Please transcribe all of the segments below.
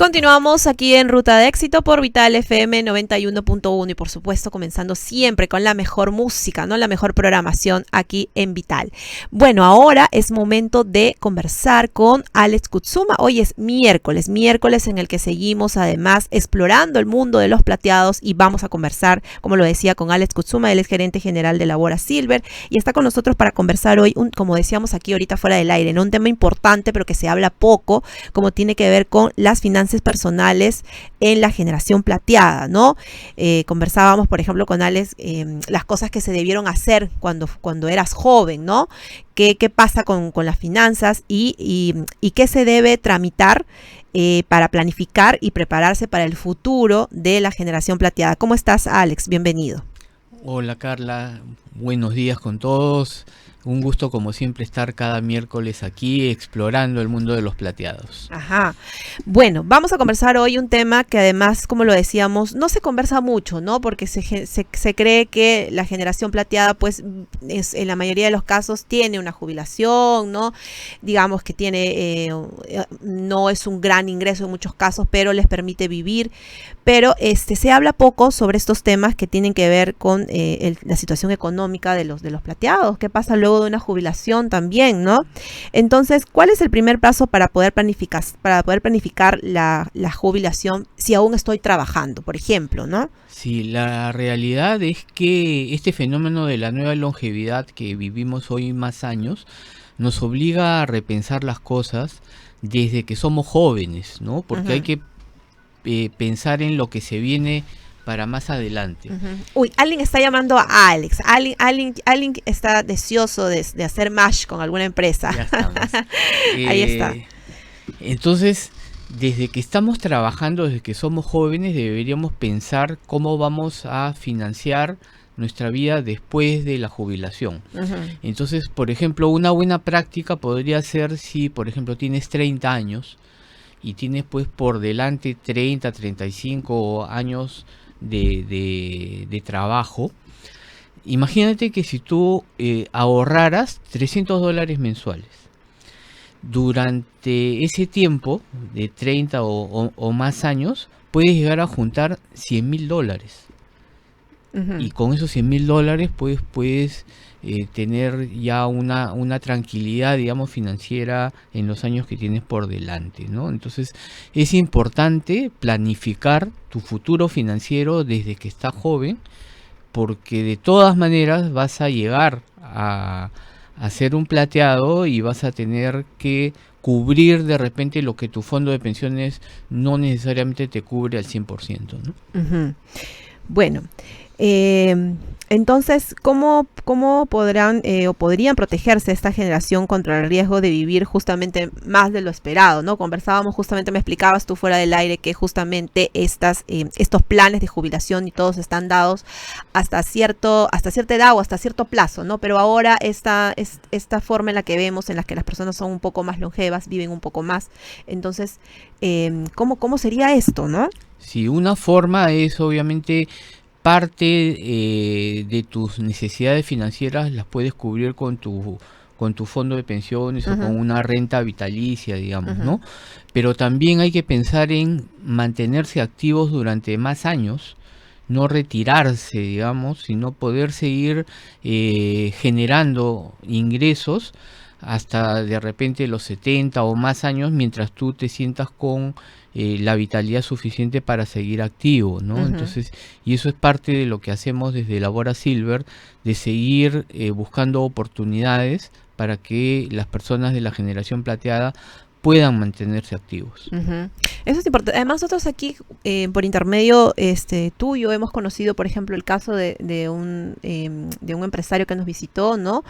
Continuamos aquí en Ruta de Éxito por Vital FM 91.1 y por supuesto comenzando siempre con la mejor música, ¿no? La mejor programación aquí en Vital. Bueno, ahora es momento de conversar con Alex Kutsuma. Hoy es miércoles en el que seguimos además explorando el mundo de los plateados y vamos a conversar, como lo decía, con Alex Kutsuma. Él es gerente general de Labora Silver y está con nosotros para conversar hoy, como decíamos aquí ahorita fuera del aire, ¿no? Un tema importante pero que se habla poco, como tiene que ver con las finanzas personales en la generación plateada, ¿no? Conversábamos, por ejemplo, con Alex las cosas que se debieron hacer cuando eras joven, ¿no? ¿Qué pasa con las finanzas y qué se debe tramitar para planificar y prepararse para el futuro de la generación plateada? ¿Cómo estás, Alex? Bienvenido. Hola, Carla. Buenos días con todos. Un gusto, como siempre, estar cada miércoles aquí explorando el mundo de los plateados. Ajá. Bueno, vamos a conversar hoy un tema que además, como lo decíamos, no se conversa mucho, ¿no? Porque se cree que la generación plateada, pues, en la mayoría de los casos tiene una jubilación, ¿no? Digamos que tiene, no es un gran ingreso en muchos casos, pero les permite vivir. Pero se habla poco sobre estos temas que tienen que ver con la situación económica de los plateados. ¿Qué pasa luego de una jubilación también, ¿no? Entonces, ¿cuál es el primer paso para poder planificar la jubilación si aún estoy trabajando, por ejemplo, ¿no? Sí, la realidad es que este fenómeno de la nueva longevidad que vivimos hoy más años nos obliga a repensar las cosas desde que somos jóvenes, ¿no? Porque hay que pensar en lo que se viene para más adelante. Uy, alguien está llamando a Alex. Alguien está deseoso de hacer match con alguna empresa. Ya estamos. Ahí está. Entonces, desde que estamos trabajando, desde que somos jóvenes, deberíamos pensar cómo vamos a financiar nuestra vida después de la jubilación. Entonces, por ejemplo, una buena práctica podría ser si, por ejemplo, tienes 30 años y tienes pues por delante 30, 35 años de trabajo. Imagínate que si tú ahorraras $300 mensuales, durante ese tiempo de 30 o más años, puedes llegar a juntar $100,000. Y con esos $100,000 pues puedes tener ya una tranquilidad, digamos, financiera en los años que tienes por delante, ¿no? Entonces es importante planificar tu futuro financiero desde que estás joven, porque de todas maneras vas a llegar a ser un plateado y vas a tener que cubrir de repente lo que tu fondo de pensiones no necesariamente te cubre al 100%, ¿no? Bueno, entonces, ¿cómo podrán o podrían protegerse esta generación contra el riesgo de vivir justamente más de lo esperado, ¿no? Conversábamos justamente, me explicabas tú fuera del aire que justamente estos planes de jubilación y todos están dados hasta cierta edad o hasta cierto plazo, ¿no? Pero ahora esta forma en la que vemos, en la que las personas son un poco más longevas, viven un poco más. Entonces, ¿cómo sería esto, no? Sí, una forma es obviamente parte de tus necesidades financieras las puedes cubrir con tu fondo de pensiones o con una renta vitalicia, digamos, ¿no? Pero también hay que pensar en mantenerse activos durante más años, no retirarse, digamos, sino poder seguir generando ingresos hasta de repente los 70 o más años mientras tú te sientas con la vitalidad suficiente para seguir activo, ¿no? Entonces, y eso es parte de lo que hacemos desde Labora Silver, de seguir buscando oportunidades para que las personas de la generación plateada puedan mantenerse activos. Eso es importante. Además, nosotros aquí, por intermedio tuyo, hemos conocido, por ejemplo, el caso de un empresario que nos visitó, ¿no?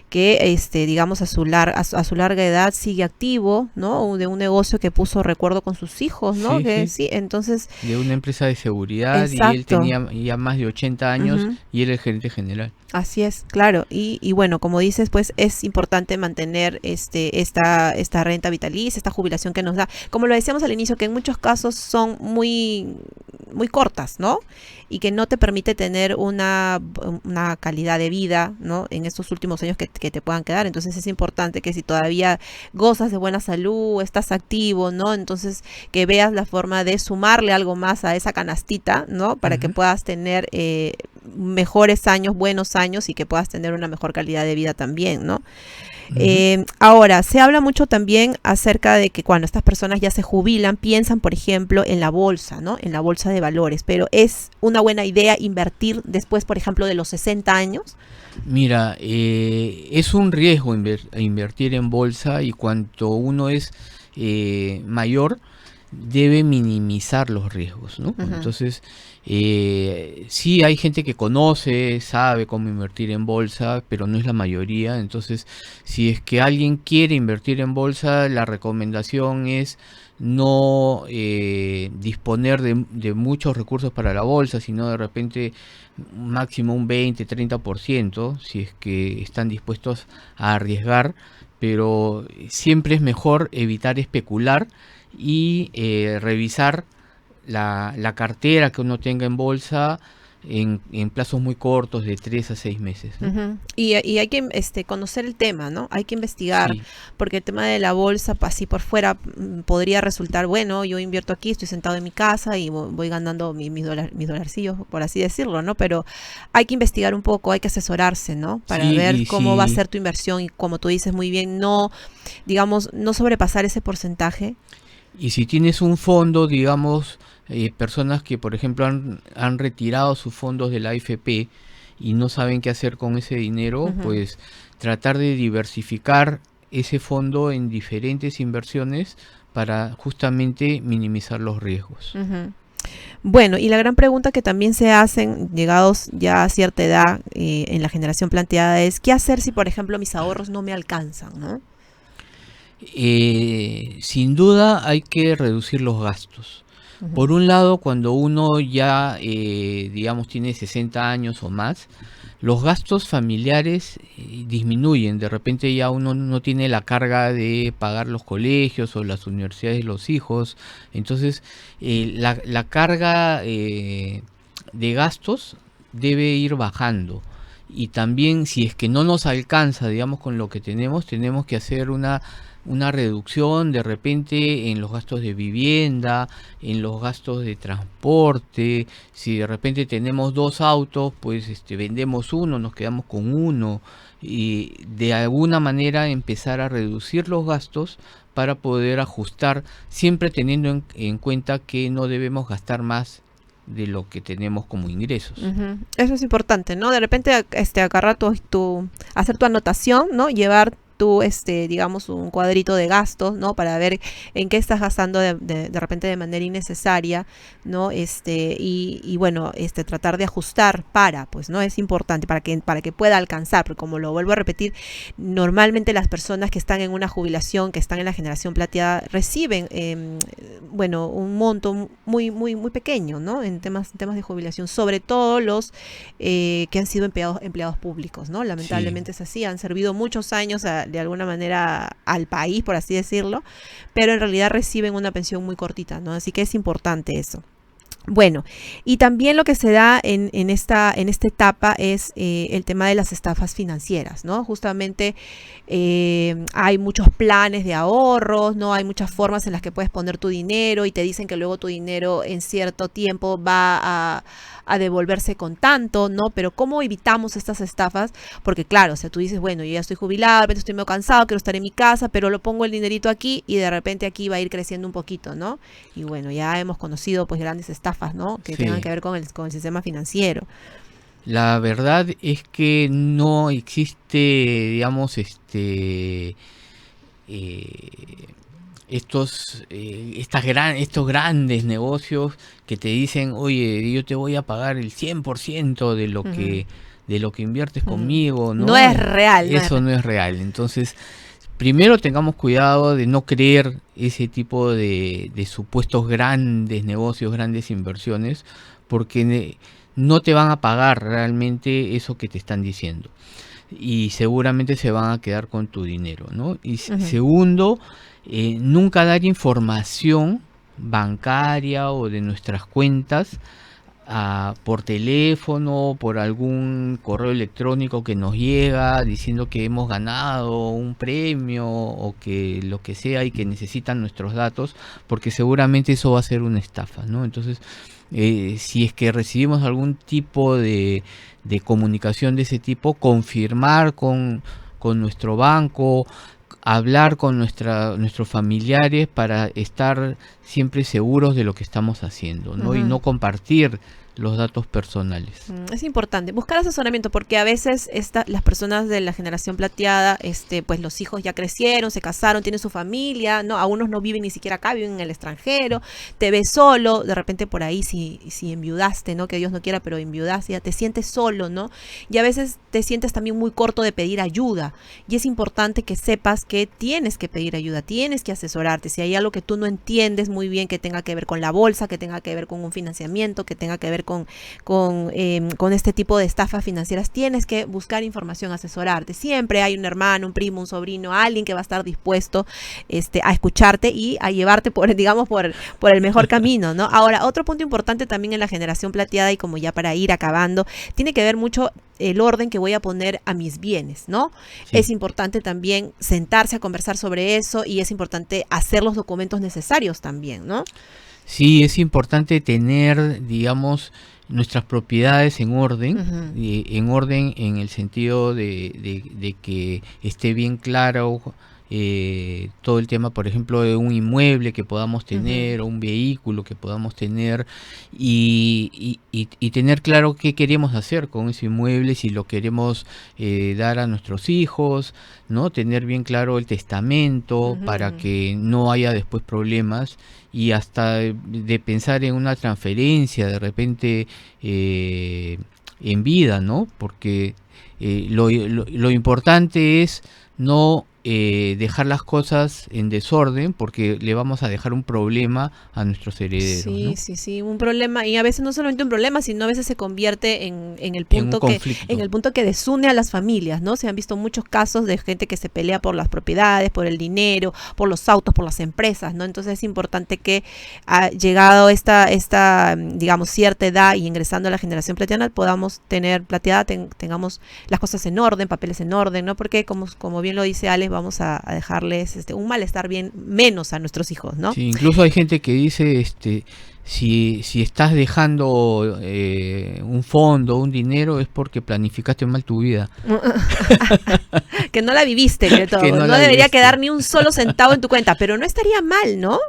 Que, digamos, a su larga edad sigue activo, ¿no? De un negocio que puso, recuerdo, con sus hijos, ¿no? Sí, entonces... De una empresa de seguridad. Exacto. Y él tenía ya más de 80 años y era el gerente general. Así es, claro. Y bueno, como dices, pues es importante mantener esta renta vitalicia feliz, esta jubilación que nos da. Como lo decíamos al inicio, que en muchos casos son muy, muy cortas, ¿no? Y que no te permite tener una calidad de vida, ¿no? En estos últimos años que te puedan quedar. Entonces es importante que si todavía gozas de buena salud, estás activo, ¿no? Entonces que veas la forma de sumarle algo más a esa canastita, ¿no? Para que puedas tener mejores años, buenos años y que puedas tener una mejor calidad de vida también, ¿no? Ahora, se habla mucho también acerca de que cuando estas personas ya se jubilan, piensan, por ejemplo, en la bolsa, ¿no? En la bolsa de valores, pero ¿es una buena idea invertir después, por ejemplo, de los 60 años? Mira, es un riesgo invertir en bolsa, y cuanto uno es mayor, debe minimizar los riesgos, ¿no? Entonces, sí hay gente que conoce, sabe cómo invertir en bolsa, pero no es la mayoría. Entonces, si es que alguien quiere invertir en bolsa, la recomendación es no disponer de muchos recursos para la bolsa, sino de repente máximo un 20-30%, si es que están dispuestos a arriesgar, pero siempre es mejor evitar especular y revisar la cartera que uno tenga en bolsa en plazos muy cortos, de 3 a 6 meses, ¿no? Y hay que conocer el tema, ¿no? Hay que investigar, Sí. porque el tema de la bolsa, así por fuera, podría resultar, bueno, yo invierto aquí, estoy sentado en mi casa y voy ganando mis dolarcillos, por así decirlo, ¿no? Pero hay que investigar un poco, hay que asesorarse, ¿no? Para Sí, ver y cómo va a si, ser tu inversión y, como tú dices muy bien, no, digamos, no sobrepasar ese porcentaje. y si tienes un fondo, digamos, personas que por ejemplo han retirado sus fondos de la AFP y no saben qué hacer con ese dinero, pues tratar de diversificar ese fondo en diferentes inversiones para justamente minimizar los riesgos. Bueno, y la gran pregunta que también se hacen, llegados ya a cierta edad, en la generación planteada, es ¿qué hacer si, por ejemplo, mis ahorros no me alcanzan, ¿no? Sin duda hay que reducir los gastos. Por un lado, cuando uno ya, digamos, tiene 60 años o más, los gastos familiares disminuyen. De repente ya uno no tiene la carga de pagar los colegios o las universidades de los hijos. Entonces, la carga de gastos debe ir bajando. Y también, si es que no nos alcanza, digamos, con lo que tenemos que hacer una reducción de repente en los gastos de vivienda, en los gastos de transporte. Si de repente tenemos 2 autos, pues vendemos uno, nos quedamos con uno, y de alguna manera empezar a reducir los gastos para poder ajustar, siempre teniendo en cuenta que no debemos gastar más de lo que tenemos como ingresos. Eso es importante, ¿no? De repente agarrar hacer tu anotación, ¿no? Llevar tu, digamos, un cuadrito de gastos, ¿no? Para ver en qué estás gastando de repente de manera innecesaria, ¿no? Y bueno, tratar de ajustar pues, ¿no? Es importante para que pueda alcanzar, porque como lo vuelvo a repetir, normalmente las personas que están en una jubilación, que están en la generación plateada, reciben, bueno, un monto muy, muy, muy pequeño, ¿no? En temas de jubilación, sobre todo los que han sido empleados públicos, ¿no? Lamentablemente es así, han servido muchos años de alguna manera al país, por así decirlo, pero en realidad reciben una pensión muy cortita, ¿no? Así que es importante eso. Bueno, y también lo que se da en esta etapa es el tema de las estafas financieras, ¿no? Justamente hay muchos planes de ahorros, ¿no? Hay muchas formas en las que puedes poner tu dinero y te dicen que luego tu dinero en cierto tiempo va a devolverse con tanto, ¿no? Pero ¿cómo evitamos estas estafas? Porque claro, o sea, tú dices, bueno, yo ya estoy jubilado, pero estoy medio cansado, quiero estar en mi casa, pero lo pongo el dinerito aquí y de repente aquí va a ir creciendo un poquito, ¿no? Y bueno, ya hemos conocido pues grandes estafas, ¿no? Que tengan que ver con el sistema financiero. La verdad es que no existe, digamos, estos grandes negocios que te dicen, oye, yo te voy a pagar el 100% de lo que inviertes conmigo, ¿no? No es real. Eso no es real. Entonces, primero tengamos cuidado de no creer ese tipo de supuestos grandes negocios, grandes inversiones, porque no te van a pagar realmente eso que te están diciendo. y seguramente se van a quedar con tu dinero, ¿no? Y segundo, nunca dar información bancaria o de nuestras cuentas por teléfono, por algún correo electrónico que nos llega diciendo que hemos ganado un premio o que lo que sea y que necesitan nuestros datos, porque seguramente eso va a ser una estafa, ¿no? Entonces, si es que recibimos algún tipo de comunicación de ese tipo, confirmar con nuestro banco, hablar con nuestros familiares para estar siempre seguros de lo que estamos haciendo, ¿no? Y no compartir los datos personales. Es importante buscar asesoramiento, porque a veces las personas de la generación plateada, pues los hijos ya crecieron, se casaron, tienen su familia, ¿no? A unos no viven ni siquiera acá, viven en el extranjero, te ves solo, de repente por ahí si enviudaste, ¿no? Que Dios no quiera, pero enviudaste, ya te sientes solo, ¿no? Y a veces te sientes también muy corto de pedir ayuda, y es importante que sepas que tienes que pedir ayuda, tienes que asesorarte. Si hay algo que tú no entiendes muy bien, que tenga que ver con la bolsa, que tenga que ver con un financiamiento, que tenga que ver con este tipo de estafas financieras, tienes que buscar información, asesorarte. Siempre hay un hermano, un primo, un sobrino, alguien que va a estar dispuesto a escucharte y a llevarte por el mejor camino, ¿no? Ahora, otro punto importante también en la generación plateada, y como ya para ir acabando, tiene que ver mucho el orden que voy a poner a mis bienes, ¿no? Sí. Es importante también sentarse a conversar sobre eso, y es importante hacer los documentos necesarios también, ¿no? Sí, es importante tener, digamos, nuestras propiedades en orden, en el sentido de que esté bien claro todo el tema, por ejemplo, de un inmueble que podamos tener, o un vehículo que podamos tener, y tener claro qué queremos hacer con ese inmueble, si lo queremos dar a nuestros hijos, ¿no? Tener bien claro el testamento para que no haya después problemas, y hasta de pensar en una transferencia de repente en vida, ¿no? Porque lo importante es no dejar las cosas en desorden, porque le vamos a dejar un problema a nuestros herederos, ¿no? Sí, un problema, y a veces no solamente un problema, sino a veces se convierte en el punto que desune a las familias, ¿no? Se han visto muchos casos de gente que se pelea por las propiedades, por el dinero, por los autos, por las empresas, ¿no? Entonces es importante que, llegado esta digamos, cierta edad y ingresando a la generación plateada, podamos tener tengamos las cosas en orden, papeles en orden, ¿no? Porque como bien lo dice Alex, vamos a dejarles un malestar menos a nuestros hijos, ¿no? Sí, incluso hay gente que dice, si estás dejando un fondo, un dinero, es porque planificaste mal tu vida. Que no la viviste, que no debería quedar ni un solo centavo en tu cuenta, pero no estaría mal, ¿no?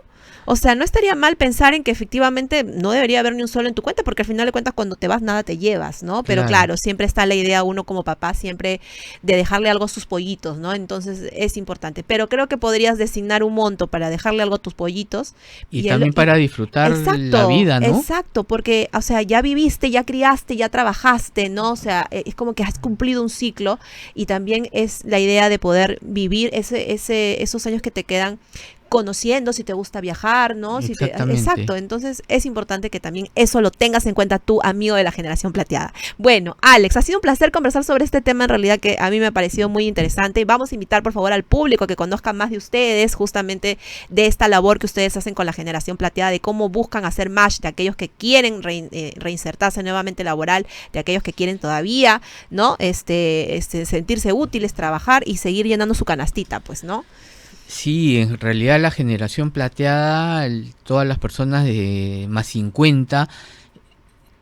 O sea, no estaría mal pensar en que efectivamente no debería haber ni un solo en tu cuenta, porque al final de cuentas cuando te vas nada te llevas, ¿no? Pero claro, siempre está la idea, uno como papá, siempre de dejarle algo a sus pollitos, ¿no? Entonces es importante. Pero creo que podrías designar un monto para dejarle algo a tus pollitos. Y también para disfrutar la vida, ¿no? Exacto, porque, o sea, ya viviste, ya criaste, ya trabajaste, ¿no? O sea, es como que has cumplido un ciclo, y también es la idea de poder vivir esos años que te quedan conociendo, si te gusta viajar, ¿no? Exacto, entonces es importante que también eso lo tengas en cuenta tú, amigo de la generación plateada. Bueno, Alex, ha sido un placer conversar sobre este tema, en realidad que a mí me ha parecido muy interesante. Vamos a invitar por favor al público que conozca más de ustedes, justamente de esta labor que ustedes hacen con la generación plateada, de cómo buscan hacer match de aquellos que quieren reinsertarse nuevamente laboral, de aquellos que quieren todavía, ¿no? Sentirse útiles, trabajar y seguir llenando su canastita, pues, ¿no? Sí, en realidad la generación plateada, todas las personas de más 50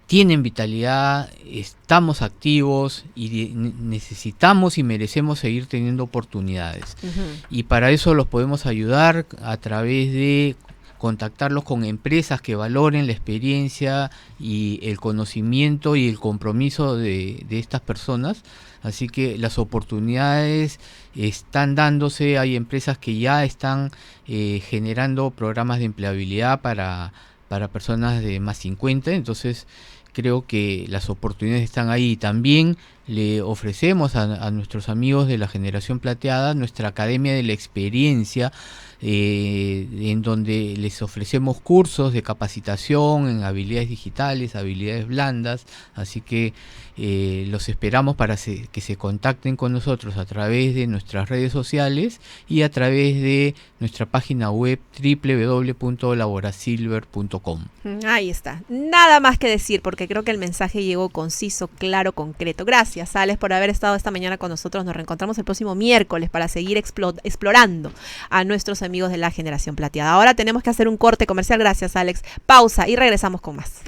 tienen vitalidad, estamos activos y necesitamos y merecemos seguir teniendo oportunidades. Y para eso los podemos ayudar a través de contactarlos con empresas que valoren la experiencia y el conocimiento y el compromiso de estas personas. Así que las oportunidades están dándose, hay empresas que ya están generando programas de empleabilidad para personas de más 50, entonces creo que las oportunidades están ahí. También le ofrecemos a nuestros amigos de la generación plateada nuestra Academia de la Experiencia, en donde les ofrecemos cursos de capacitación en habilidades digitales, habilidades blandas, así que los esperamos para que se contacten con nosotros a través de nuestras redes sociales y a través de nuestra página web www.laborasilver.com. Ahí está, nada más que decir porque creo que el mensaje llegó conciso, claro, concreto. Gracias, Alex, por haber estado esta mañana con nosotros. Nos reencontramos el próximo miércoles para seguir explorando a nuestros amigos de la generación plateada. Ahora tenemos que hacer un corte comercial. Gracias, Alex. Pausa y regresamos con más.